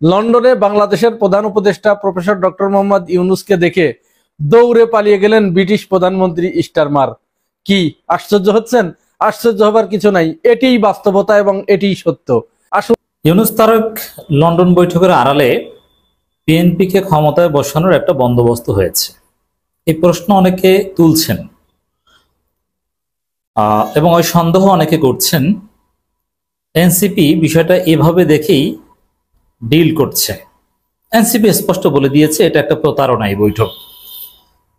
লন্ডনে বাংলাদেশের প্রধান উপদেষ্টা প্রফেসর ডক্টর মোহাম্মদ ইউনূসকে দেখে দৌড়ে পালিয়ে গেলেন ব্রিটিশ প্রধানমন্ত্রী স্টারমার। কি আশ্চর্য হচ্ছেন? আশ্চর্য হবার কিছু নাই, এটিই বাস্তবতা এবং এটিই সত্য। ইউনূস তারেক লন্ডন বৈঠকের আড়ালে বিএনপিকে ক্ষমতায় বসানোর একটা বন্দোবস্ত হয়েছে, এই প্রশ্ন অনেকে তুলছেন এবং ওই সন্দেহ অনেকে করছেন। এনসিপি বিষয়টা এভাবে দেখেই ডিল করছে। এনসিপি স্পষ্ট বলে দিয়েছে এটা একটা প্রতারণা। এই বৈঠক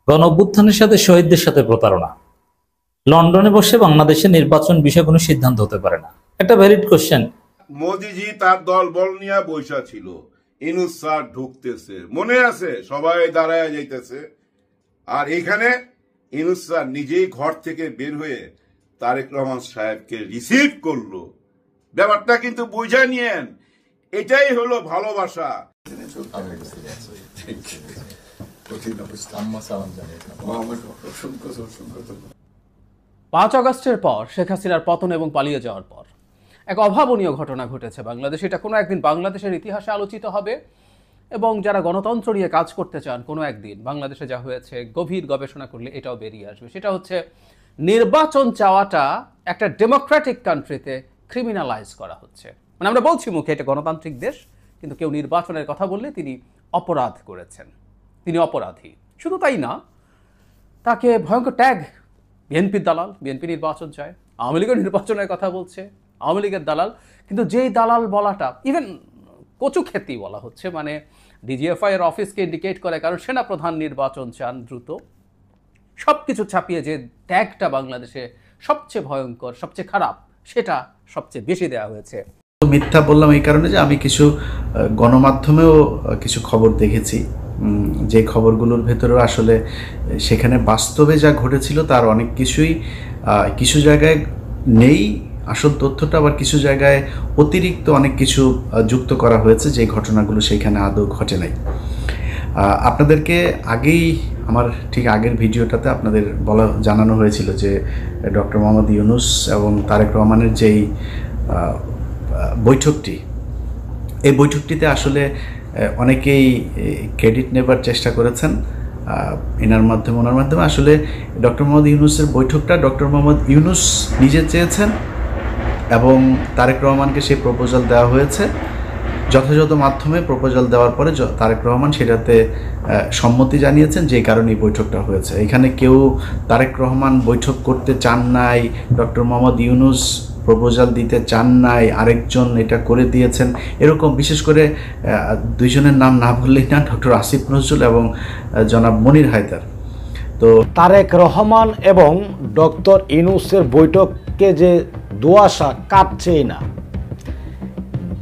গণ অভ্যুত্থানের সাথে শহীদদের সাথে প্রতারণা। লন্ডনে বসে বাংলাদেশের নির্বাচন বিষয়ে কোনো সিদ্ধান্ত হতে পারে না। একটা ভ্যালিড কোশ্চেন। মোদিজি তার দল বল নিয়ে বৈশা ছিল, ইউনূস স্যার ঢুকতেছে, মনে আছে? সবাই দাঁড়ায় যাইতেছে, আর এখানে ইউনূস স্যার নিজেই ঘর থেকে বের হয়ে তারেক রহমান সাহেবকে রিসিভ করলো। ব্যাপারটা কিন্তু বুঝে নিয়েন, এটাই হলো ভালোবাসা। 5 আগস্টের পর শেখ হাসিনার পতন এবং পালিয়ে যাওয়ার পর এক অভাবনীয় ঘটনা ঘটেছে বাংলাদেশে। এটা কোনো একদিন বাংলাদেশের ইতিহাসে আলোচিত হবে এবং যারা গণতন্ত্র নিয়ে কাজ করতে চান কোনো একদিন বাংলাদেশে যা হয়েছে গভীর গবেষণা করলে এটাও বেরিয়ে আসবে। সেটা হচ্ছে নির্বাচন চাওয়াটা একটা ডেমোক্রেটিক কান্ট্রিতে ক্রিমিনালাইজ করা হচ্ছে। মানে আমরা বলছি মুখে এটা গণতান্ত্রিক দেশ, কিন্তু কেউ নির্বাচনের কথা বললে তিনি অপরাধ করেছেন, তিনি অপরাধী। শুধু তাই না, তাকে ভয়ঙ্কর ট্যাগ, বিএনপির দালাল, বিএনপি নির্বাচন চায়, আওয়ামী লীগের নির্বাচনের কথা বলছে, আওয়ামী লীগের দালাল। কিন্তু যেই দালাল বলাটা ইভেন কচু খেতি বলা হচ্ছে, মানে ডিজিএফআই এর অফিসকে ইন্ডিকেট করে, কারণ সেনাপ্রধান নির্বাচন চান দ্রুত। সব কিছু ছাপিয়ে যে ট্যাগটা বাংলাদেশে সবচেয়ে ভয়ঙ্কর, সবচেয়ে খারাপ, সেটা সবচেয়ে বেশি দেওয়া হয়েছে। মিথ্যা বললাম এই কারণে যে আমি কিছু গণমাধ্যমেও কিছু খবর দেখেছি, যে খবরগুলোর ভেতরেও আসলে সেখানে বাস্তবে যা ঘটেছিল তার অনেক কিছুই কিছু জায়গায় নেই আসল তথ্যটা, আবার কিছু জায়গায় অতিরিক্ত অনেক কিছু যুক্ত করা হয়েছে যে ঘটনাগুলো সেখানে আদৌ ঘটে নাই। আপনাদেরকে আগেই আমার ঠিক আগের ভিডিওটাতে আপনাদের জানানো হয়েছিল যে ডক্টর মোহাম্মদ ইউনূস এবং তারেক রহমানের যেই বৈঠকটি, এই বৈঠকটিতে আসলে অনেকেই ক্রেডিট নেবার চেষ্টা করেছেন ওনার মাধ্যমে। আসলে ডক্টর মোহাম্মদ ইউনূসের বৈঠকটা ডক্টর মোহাম্মদ ইউনূস নিজে চেয়েছেন এবং তারেক রহমানকে সেই প্রপোজাল দেওয়া হয়েছে। যথাযথ মাধ্যমে প্রপোজাল দেওয়ার পরে তারেক রহমান সেটাতে সম্মতি জানিয়েছেন, যে কারণে এই বৈঠকটা হয়েছে। এখানে কেউ তারেক রহমান বৈঠক করতে চান নাই, ডক্টর মোহাম্মদ ইউনূস প্রপোজাল দিতে চান নাই, আরেকজন এটা করে দিয়েছেন, এরকম বিশেষ করে দুইজনের নাম না বললেই না, ডক্টর আসিফ নজরুল এবং জনাব মনির হায়দার। তো তারেক রহমান এবং ডক্টর ইউনূসের বৈঠককে যে দুয়াশা কাটছেই না,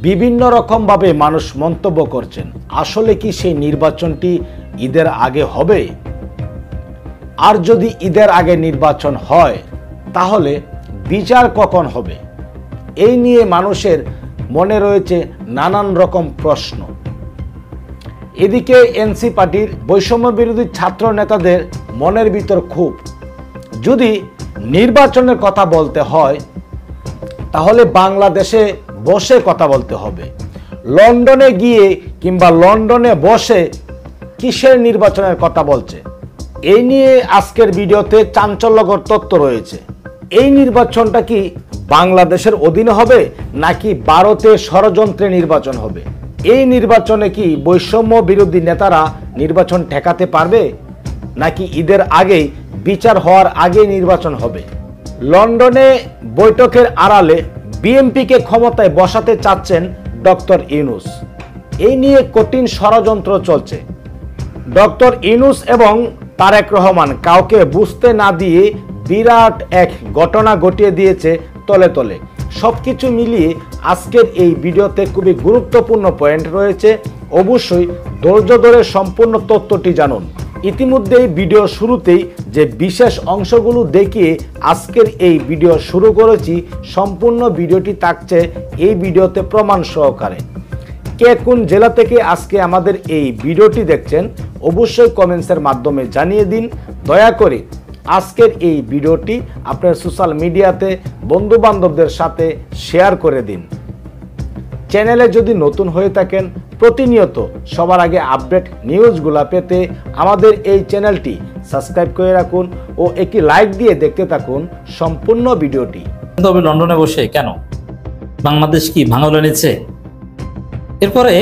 বিভিন্ন রকমভাবে মানুষ মন্তব্য করছেন। আসলে কি সেই নির্বাচনটি ঈদের আগে হবে? আর যদি ঈদের আগে নির্বাচন হয় তাহলে বিচার কখন হবে? এই নিয়ে মানুষের মনে রয়েছে নানান রকম প্রশ্ন। এদিকে এনসি পার্টির বৈষম্য বিরোধী ছাত্র নেতাদের মনের ভিতর ক্ষোভ। যদি নির্বাচনের কথা বলতে হয় তাহলে বাংলাদেশে বসে কথা বলতে হবে। লন্ডনে গিয়ে কিংবা লন্ডনে বসে কিসের নির্বাচনের কথা বলছে? এই নিয়ে আজকের ভিডিওতে চাঞ্চল্যকর তথ্য রয়েছে। এই নির্বাচনটা কি বাংলাদেশের অধীনে হবে নাকি ভারতের ষড়যন্ত্রে নির্বাচন হবে? এই নির্বাচনে কি বৈষম্য বিরোধী নেতারা নির্বাচন ঠেকাতে পারবে নাকি ঈদের আগেই বিচার হওয়ার আগে নির্বাচন হবে? লন্ডনে বৈঠকের আড়ালে বিএনপিকে ক্ষমতায় বসাতে চাচ্ছেন ডক্টর ইউনূস। এই নিয়ে কঠিন ষড়যন্ত্র চলছে। ডক্টর ইউনূস এবং তারেক রহমান কাউকে বুঝতে না দিয়ে বিরাট এক ঘটনা ঘটিয়ে দিয়েছে তলে তলে। সবকিছু মিলিয়ে আজকের এই ভিডিওতে খুবই গুরুত্বপূর্ণ পয়েন্ট রয়েছে, অবশ্যই ধৈর্য ধরে সম্পূর্ণ তথ্যটি জানুন। ইতিমধ্যেই ভিডিও শুরুতেই যে বিশেষ অংশগুলো দেখিয়ে আজকের এই ভিডিও শুরু করেছি, সম্পূর্ণ ভিডিওটি থাকছে এই ভিডিওতে প্রমাণ সহকারে। কে কোন জেলা থেকে আজকে আমাদের এই ভিডিওটি দেখছেন অবশ্যই কমেন্টসের মাধ্যমে জানিয়ে দিন। দয়া করে আজকের এই ভিডিওটি আপনার সোশ্যাল মিডিয়াতে বন্ধু বান্ধবদের সাথে শেয়ার করে দিন। চ্যানেলে যদি নতুন হয়ে থাকেন প্রতিনিয়ত সবার আগে আপডেট নিউজগুলো পেতে আমাদের এই চ্যানেলটি সাবস্ক্রাইব করে রাখুন ও একটি লাইক দিয়ে দেখতে থাকুন সম্পূর্ণ ভিডিওটি। তবে লন্ডনে বসে কেন? বাংলাদেশ কি ভাঙলে নিচ্ছে? এরপরে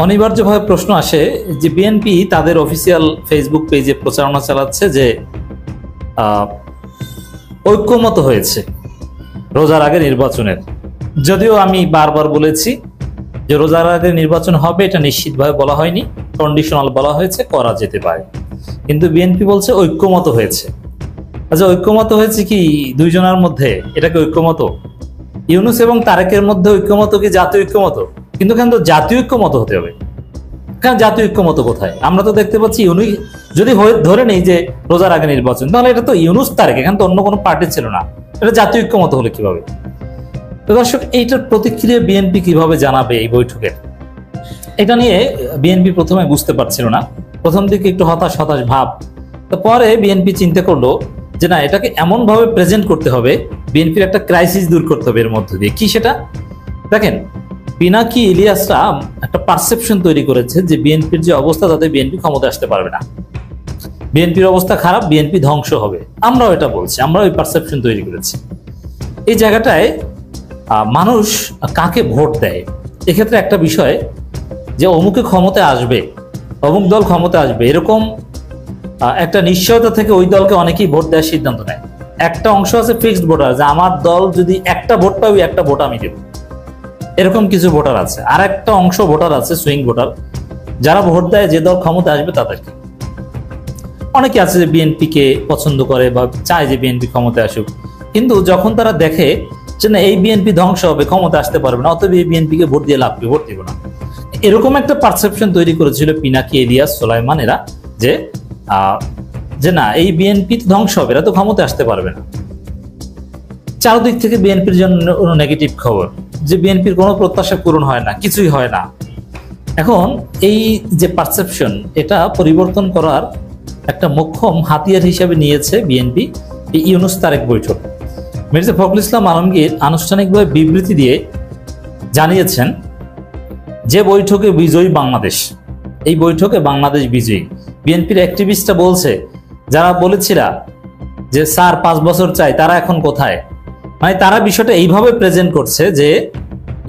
অনিবার্যভাবে প্রশ্ন আসে যে বিএনপি তাদের অফিসিয়াল ফেসবুক পেজে প্রচারণা চালাচ্ছে যে ঐক্যমত হয়েছে রোজার আগে নির্বাচনের। যদিও আমি বারবার বলেছি যে রোজার আগে নির্বাচন হবে এটা নিশ্চিতভাবে বলা হয়নি, কন্ডিশনাল বলা হয়েছে, করা যেতে পারে। কিন্তু বিএনপি বলছে ঐক্যমত হয়েছে। আচ্ছা, ঐক্যমত হয়েছে কি দুইজনের মধ্যে? এটাকে ঐক্যমত? ইউনূস এবং তারেকের মধ্যে ঐক্যমত কি জাতীয় ঐক্যমত? কিন্তু কেন জাতীয় ঐক্যমত হতে হবে? কারণ জাতীয় ঐক্যমত কোথায়? আমরা তো দেখতে পাচ্ছি ইউনূস যদি ধরে নেই যে রোজার আগে নির্বাচন, তাহলে এটা তো ইউনূস তারেক, এখানে তো অন্য কোনো পার্টি ছিল না। এটা জাতীয় ঐক্যমত হলে কিভাবে? তো দর্শক, এইটার প্রতিক্রিয়া বিএনপি কিভাবে জানাবে এই বৈঠকের, এটা নিয়ে বিএনপি প্রথমে বুঝতে পারছিল না। প্রথম দিকে একটু হতাশ হতাশ ভাব, তো পরে বিএনপি চিন্তা করলো যে না, এটাকে এমন ভাবে প্রেজেন্ট করতে হবে, বিএনপির একটা ক্রাইসিস দূর করতে হবে এর মধ্যে দিয়ে। কি সেটা? দেখেন, পিনাকি ইলিয়াসরা একটা পারসেপশন তৈরি করেছে যে বিএনপির যে অবস্থা তাতে বিএনপি ক্ষমতা আসতে পারবে না, বিএনপির অবস্থা খারাপ, বিএনপি ধ্বংস হবে। আমরাও এটা বলছি, আমরা ওই পারসেপশন তৈরি করেছি। এই জায়গাটায় মানুষ কাকে ভোট দেয়, এক্ষেত্রে একটা বিষয় যে অমুকে ক্ষমতায় আসবে, অমুক দল ক্ষমতায় আসবে, এরকম একটা নিশ্চয়তা থেকে ওই দলকে অনেকেই ভোট দেওয়ার সিদ্ধান্ত নেয়। একটা অংশ আছে ফিক্সড ভোটার, যে আমার দল যদি একটা ভোট পাই ওই একটা ভোট আমি দেব, এরকম কিছু ভোটার আছে। আর একটা অংশ ভোটার আছে সুইং ভোটার, যারা ভোট দেয় যে দল ক্ষমতা আসবে তাদেরকে। অনেকে আছে যে বিএনপি কে পছন্দ করে বা চায় যে বিএনপি ক্ষমতায় আসুক, কিন্তু যখন তারা দেখে যে না এই বিএনপি ধ্বংস হবে, ক্ষমতা আসতে পারবে না, অতএব এই বিএনপি কে ভোট দিয়ে লাভ কি, ভোট দিব না। এরকম একটা পারসেপশন তৈরি করেছিল পিনাকি, ইলিয়াস, সোলাইমান এরা, যে না এই বিএনপি ধ্বংস হবে, এরা তো ক্ষমতা আসতে পারবে না। চারদিক থেকে বিএনপির জন্য নেগেটিভ খবর, যে বিএনপির কোনো প্রত্যাশা পূরণ হয় না, কিছুই হয় না। এখন এই যে পারসেপশন, এটা পরিবর্তন করার একটা মোক্ষম হাতিয়ার হিসেবে নিয়েছে বিএনপি এই ইউনূস তারেক বৈঠক। মির্জা ফখরুল ইসলাম আলমগীর আনুষ্ঠানিকভাবে বিবৃতি দিয়ে জানিয়েছেন যে বৈঠকে বিজয়ী বাংলাদেশ, এই বৈঠকে বাংলাদেশ বিজয়ী। বিএনপির অ্যাক্টিভিস্টরা বলছে, যারা বলেছিলা যে স্যার 5 বছর চাই, তারা এখন কোথায়? মানে তারা বিষয়টা এইভাবে প্রেজেন্ট করছে যে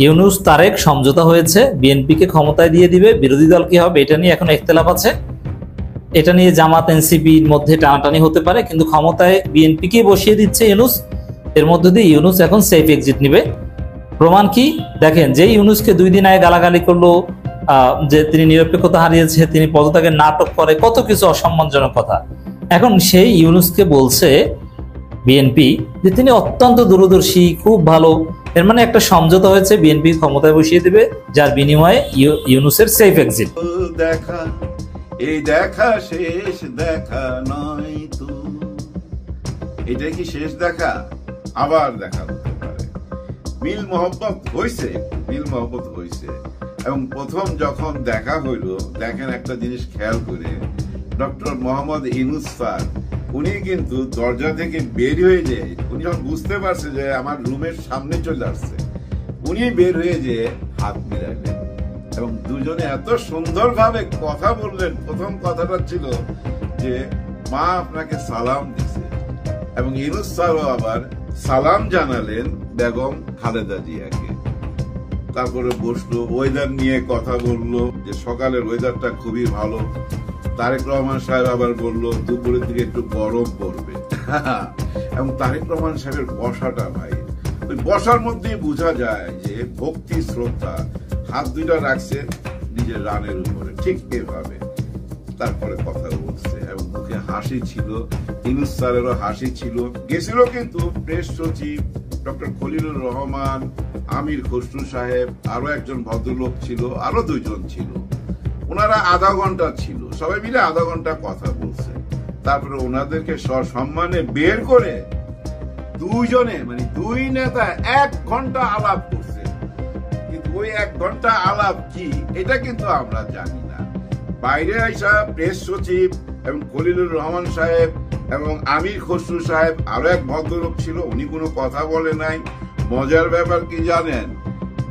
ইউনূস তারেক সমঝোতা হয়েছে, বিএনপিকে ক্ষমতায় দিয়ে দিবে, বিরোধী দল কি হবে এটা নিয়ে এখন ইখতিলাফ আছে, এটা নিয়ে জামাত এনসিপির মধ্যে টানাটানি হতে পারে, কিন্তু ক্ষমতায় বিএনপিকে বসিয়ে দিচ্ছে ইউনূস। এর মধ্যে দিয়ে ইউনূস এখন সেফ এক্সিট নিবে। প্রমাণ কি? দেখেন, যে ইউনূসকে 2 দিন আগে গালাগালি করলো যে তিনি নিরপেক্ষতা হারিয়েছে, তিনি পদত্যাগের নাটক করে, কত কিছু অসম্মানজনক কথা, এখন সেই ইউনূসকে বলছে বিএনপি যে তিনি অত্যন্ত দূরদর্শী, খুব ভালো। এর মানে একটা সমঝোতা হয়েছে, বিএনপি ক্ষমতায় বসিয়ে দেবে, যার বিনিময়ে ইউনূসের সেফ এক্সিট। দেখা এই দেখা শেষ দেখা নয় তো, এটা কি শেষ দেখা? আবার দেখা হতে পারে। মিল মোহব্বত হয়েছে, মিল মোহব্বত হয়েছে। এবং প্রথম যখন দেখা হইল, দেখেন একটা জিনিস খেয়াল করে, ডক্টর মোহাম্মদ ইউনূস স্যার উনি কিন্তু দরজা থেকে বের হয়ে যায়, উনি যখন বুঝতে পারছে যে আমার রুমের সামনে চলে আসছে, উনি বের হয়ে যেয়ে হাত মিলাইলেন এবং দুজনে এত সুন্দরভাবে কথা বললেন। প্রথম কথাটা ছিল যে মা আপনাকে সালাম দিছে, এবং ইউনূস স্যারও আবার সালাম জানালেন বেগম খালেদা জিয়াকে। তারপরে বসলো, ওয়েদার নিয়ে কথা বললো যে সকালের ওয়েদারটা খুবই ভালো। তারেক রহমান সাহেব আবার বললো দুপুরের দিকে একটু গরম পড়বে। এবং তারেক রহমান সাহেবের বসাটা, ভাই ওই বসার মধ্যেই বোঝা যায় যে ভক্তি শ্রদ্ধা। হাত দুইটা রাখছে নিজের রানের উপরে, ঠিক এভাবে। তারপরে কথা বলছে এবং মুখে হাসি ছিল, ইউনূস স্যারেরও হাসি ছিল। গেছিল কিন্তু প্রেস সচিব ডক্টর খলিলুর রহমান, আমির খসরু সাহেব, আরো একজন ভদ্রলোক ছিল, আরো 2 জন ছিল। ওনারা আধা ঘন্টা ছিল, সবাই মিলে আধা ঘন্টা কথা বলছে। তারপরে ওনাদেরকে সসম্মানে বের করে 2 জনে, মানে 2 নেতা 1 ঘন্টা আলাপ করছে। কিন্তু ওই 1 ঘন্টা আলাপ কি, এটা কিন্তু আমরা জানি না। বাইরে আইসা প্রেস সচিব এবং খলিলুর রহমান সাহেব এবং আমির খসরু সাহেব, আরো এক ভদ্রলোক ছিল, উনি কোনো কথা বলে নাই। মজার ব্যাপার কি জানেন,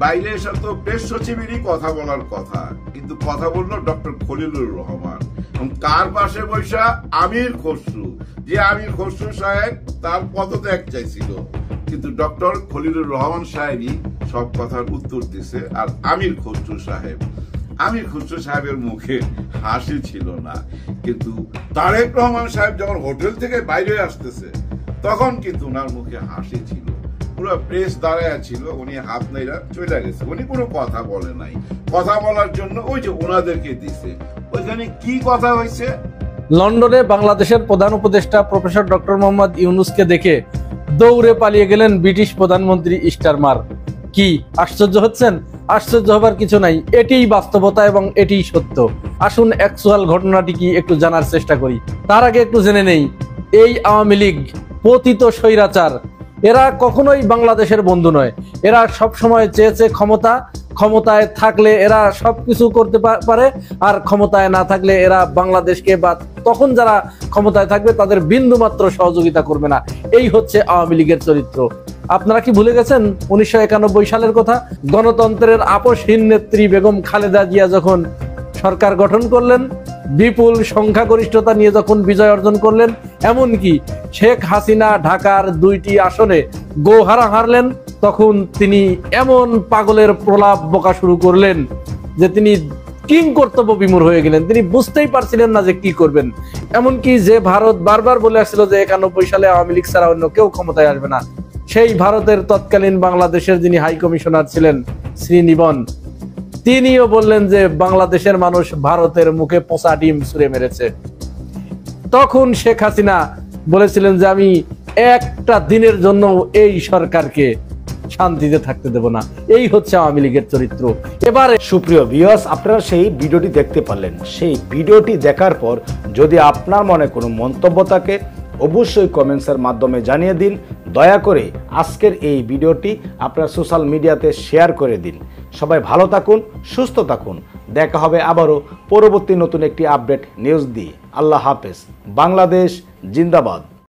বাইরে এসে তো প্রেস সচিবেরই কথা বলার কথা, কিন্তু কথা বললো ডক্টর খলিলুর রহমান এবং কার পাশে বৈশা আমির খসরু, যে আমির খসরু সাহেব তার পদত্যাগ চাইছিল, কিন্তু ডক্টর খলিলুর রহমান সাহেবই সব কথার উত্তর দিছে। আর আমির খসরু সাহেবের মুখে হাসি ছিল না, কিন্তু তারেক রহমান সাহেব যখন হোটেল থেকে বাইরে আসতেছে তখন কিন্তু ওনার মুখে হাসি ছিল। পুরো প্রেস দাঁড়ায় ছিল, উনি হাত নাইরা চলে গেছে, উনি কোনো কথা বলে নাই। কথা বলার জন্য ওই যে ওনাদেরকে দিছে। ওইখানে কি কথা হয়েছে? লন্ডনে বাংলাদেশের প্রধান উপদেষ্টা প্রফেসর ডক্টর মোহাম্মদ ইউনুসকে দেখে দৌড়ে পালিয়ে গেলেন ব্রিটিশ প্রধানমন্ত্রী স্টারমার। কি আশ্চর্য হচ্ছেন? আশ্চর্য হবার কিছু নাই, এটিই বাস্তবতা এবং এটিই সত্য। আসুন অ্যাকচুয়াল ঘটনাটি কি একটু জানার চেষ্টা করি। তার আগে একটু জেনে নেই, এই আওয়ামী লীগ পতিত স্বৈরাচার, এরা কখনোই বাংলাদেশের বন্ধু নয়। এরা সব সময় চেয়েছে ক্ষমতা, ক্ষমতায় থাকলে এরা সবকিছু করতে পারে, আর ক্ষমতায় না থাকলে এরা বাংলাদেশকে বা তখন যারা ক্ষমতায় থাকবে তাদের বিন্দু মাত্র সহযোগিতা করবে না। এই হচ্ছে আওয়ামী লীগের চরিত্র। আপনারা কি ভুলে গেছেন 1991 সালের কথা? গণতন্ত্রের আপসহীন নেত্রী বেগম খালেদা জিয়া যখন সরকার গঠন করলেন, বিপুল সংখ্যাগরিষ্ঠতা নিয়ে যখন বিজয় অর্জন করলেন, এমনকি শেখ হাসিনা ঢাকার 2টি আসনে গোহারা হারলেন, তখন তিনি এমন পাগলের প্রলাপ বকা শুরু করলেন যে তিনি কিং কর্তব্য বিমূঢ় হয়ে গেলেন। তিনি বুঝতেই পারছিলেন না যে কি করবেন। এমনকি যে ভারত বারবার বলে আসছিল যে 91 সালে আওয়ামী লীগ ছাড়া অন্য কেউ ক্ষমতায় আসবে না, সেই ভারতের তৎকালীন বাংলাদেশের যিনি হাই কমিশনার ছিলেন শ্রীনিবন, তিনিও বললেন যে বাংলাদেশের মানুষ ভারতের মুখে পচা ডিম ছুঁড়ে মেরেছে। তখন শেখ হাসিনা বলেছিলেন যে আমি একটা দিনের জন্য এই সরকারকে শান্তিতে থাকতে দেব না। এই হচ্ছে আওয়ামী লীগের চরিত্র। এবারে সুপ্রিয় ভিউয়ার্স, আপনারা সেই ভিডিওটি দেখতে পারলেন। সেই ভিডিওটি দেখার পর যদি আপনার মনে কোনো মন্তব্য থাকে অবশ্যই কমেন্টসের মাধ্যমে জানিয়ে দিন। দয়া করে আজকের এই ভিডিওটি আপনার সোশ্যাল মিডিয়াতে শেয়ার করে দিন। সবাই ভালো থাকুন, সুস্থ থাকুন। দেখা হবে আবারও পরবর্তী নতুন একটি আপডেট নিউজ দিয়ে। আল্লাহ হাফেজ। বাংলাদেশ জিন্দাবাদ।